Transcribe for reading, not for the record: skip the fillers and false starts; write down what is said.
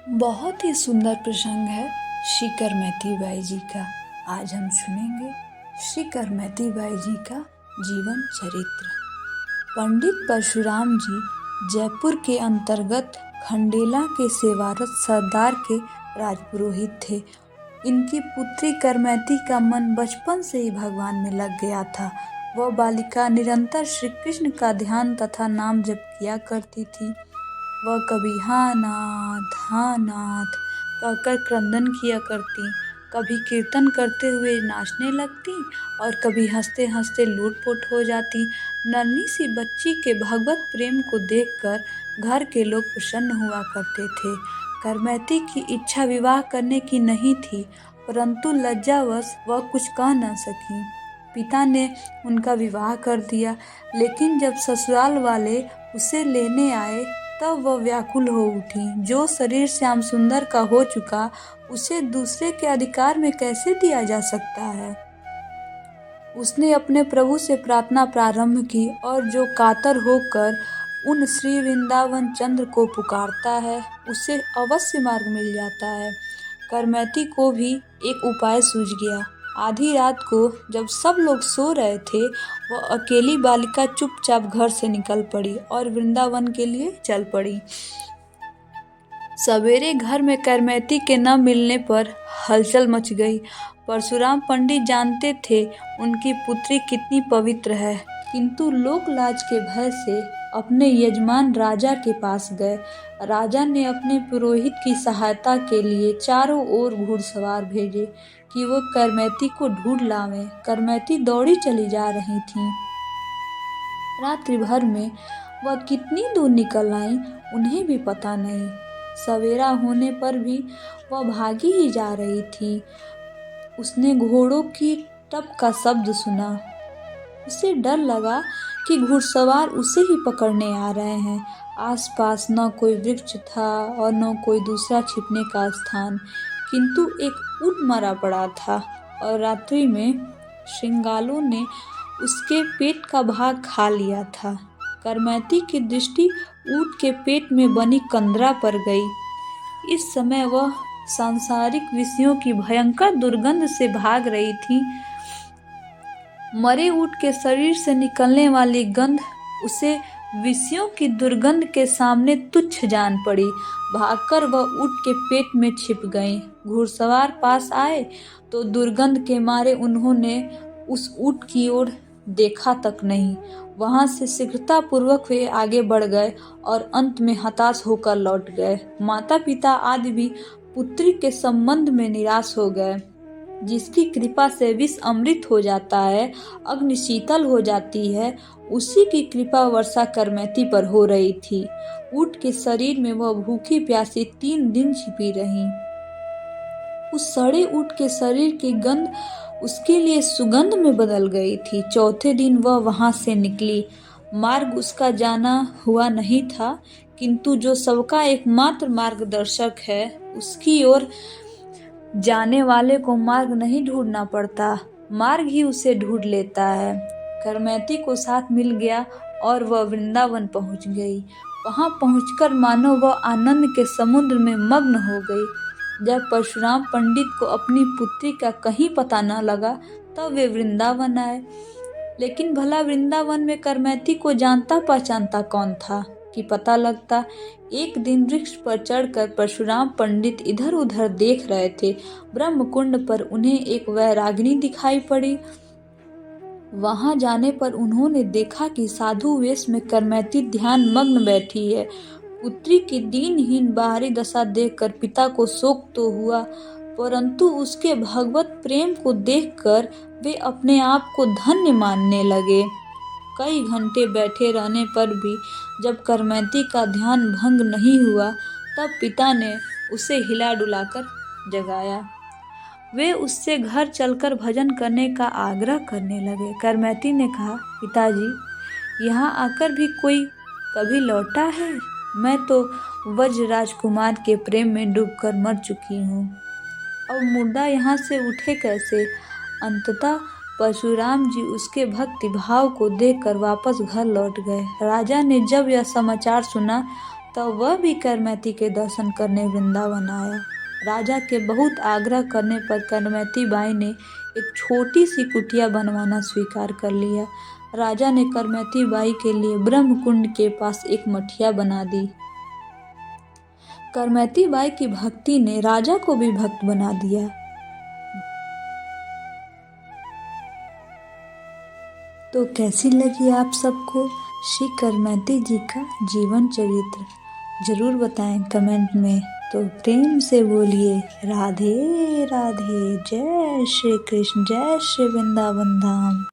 बहुत ही सुंदर प्रसंग है श्री करमैती बाई जी का। आज हम सुनेंगे श्री करमैती बाई जी का जीवन चरित्र। पंडित परशुराम जी जयपुर के अंतर्गत खंडेला के सेवारत सरदार के राजपुरोहित थे। इनकी पुत्री करमैती का मन बचपन से ही भगवान में लग गया था। वह बालिका निरंतर श्री कृष्ण का ध्यान तथा नाम जप किया करती थी। वह कभी हाँ नाथ कहकर क्रंदन किया करती, कभी कीर्तन करते हुए नाचने लगती और कभी हंसते हंसते लूटपुट हो जाती। नन्ही सी बच्ची के भगवत प्रेम को देखकर घर के लोग प्रसन्न हुआ करते थे। करमैती की इच्छा विवाह करने की नहीं थी, परंतु लज्जावश वह कुछ कह न सकी। पिता ने उनका विवाह कर दिया, लेकिन जब ससुराल वाले उसे लेने आए तब वह व्याकुल हो उठी। जो शरीर श्याम सुंदर का हो चुका, उसे दूसरे के अधिकार में कैसे दिया जा सकता है। उसने अपने प्रभु से प्रार्थना प्रारंभ की और जो कातर होकर उन श्री वृंदावन चंद्र को पुकारता है, उसे अवश्य मार्ग मिल जाता है। करमैती को भी एक उपाय सूझ गया। आधी रात को जब सब लोग सो रहे थे, वह अकेली बालिका चुपचाप घर से निकल पड़ी और वृंदावन के लिए चल पड़ी। सवेरे घर में करमैती के न मिलने पर हलचल मच गई। परशुराम पंडित जानते थे उनकी पुत्री कितनी पवित्र है, किंतु लोक लाज के भय से अपने यजमान राजा के पास गए। राजा ने अपने पुरोहित की सहायता के लिए चारों ओर घुड़सवार भेजे कि वो करमैती को ढूंढ लावें। करमैती दौड़ी चली जा रही थी। रात्रि भर में वह कितनी दूर निकल आई, उन्हें भी पता नहीं। सवेरा होने पर भी वह भागी ही जा रही थी। उसने घोड़ों की टप का शब्द सुना। उसे डर लगा कि घुड़सवार उसे ही पकड़ने आ रहे हैं। आसपास न कोई वृक्ष था और न कोई दूसरा छिपने का स्थान, किंतु एक ऊंट मरा पड़ा था और रात्रि में श्रृंगालों ने उसके पेट का भाग खा लिया था। करमैती की दृष्टि ऊंट के पेट में बनी कंदरा पर गई। इस समय वह सांसारिक विषयों की भयंकर दुर्गंध से भाग रही थी। मरे ऊंट के शरीर से निकलने वाली गंध उसे विषयों की दुर्गंध के सामने तुच्छ जान पड़ी। भागकर वह ऊंट के पेट में छिप गई। घुड़सवार पास आए तो दुर्गंध के मारे उन्होंने उस ऊंट की ओर देखा तक नहीं। वहां से शीघ्रतापूर्वक वे आगे बढ़ गए और अंत में हताश होकर लौट गए। माता पिता आदि भी पुत्री के संबंध में निराश हो गए। जिसकी कृपा से विष अमृत हो जाता है, अग्नि शीतल हो जाती है, उसी की कृपा वर्षा करमैती पर हो रही थी। ऊंट के शरीर में वह भूखी प्यासी 3 दिन छिपी रही। उस सड़े ऊंट के शरीर की गंध उसके लिए सुगंध में बदल गई थी। चौथे दिन वह वहां से निकली। मार्ग उसका जाना हुआ नहीं था, किंतु जो सबका एकमात्र मार्गदर्शक है, उसकी ओर जाने वाले को मार्ग नहीं ढूंढना पड़ता, मार्ग ही उसे ढूंढ लेता है। करमैती को साथ मिल गया और वह वृंदावन पहुंच गई। वहां पहुंचकर मानो वह आनंद के समुद्र में मग्न हो गई। जब परशुराम पंडित को अपनी पुत्री का कहीं पता न लगा, तब वे वृंदावन आए। लेकिन भला वृंदावन में करमैती को जानता पहचानता कौन था कि पता लगता। एक दिन वृक्ष पर चढ़कर परशुराम पंडित इधर उधर देख रहे थे। ब्रह्मकुंड पर उन्हें एक वैरागिनी दिखाई पड़ी। वहां जाने पर उन्होंने देखा कि साधु वेश में करमैती ध्यान मग्न बैठी है। पुत्री की दीनहीन बाहरी दशा देखकर पिता को शोक तो हुआ, परंतु उसके भगवत प्रेम को देखकर वे अपने आप को धन्य मानने लगे। कई घंटे बैठे रहने पर भी जब करमैती का ध्यान भंग नहीं हुआ, तब पिता ने उसे हिला डुलाकर जगाया। वे उससे घर चलकर भजन करने का आग्रह करने लगे। करमैती ने कहा, पिताजी, यहाँ आकर भी कोई कभी लौटा है? मैं तो वज्र राजकुमार के प्रेम में डूबकर मर चुकी हूँ। अब मुर्दा यहाँ से उठे कैसे? अंततः परशुराम जी उसके भक्ति भाव को देखकर वापस घर लौट गए। राजा ने जब यह समाचार सुना, तो वह भी करमैती के दर्शन करने वृंदावन आया। राजा के बहुत आग्रह करने पर करमैती बाई ने एक छोटी सी कुटिया बनवाना स्वीकार कर लिया। राजा ने करमैती बाई के लिए ब्रह्म कुंड के पास एक मठिया बना दी। करमैती बाई की भक्ति ने राजा को भी भक्त बना दिया। तो कैसी लगी आप सबको श्री करमैती जी का जीवन चरित्र? जरूर बताएं कमेंट में। तो प्रेम से बोलिए राधे राधे, जय श्री कृष्ण, जय श्री वृंदावन धाम।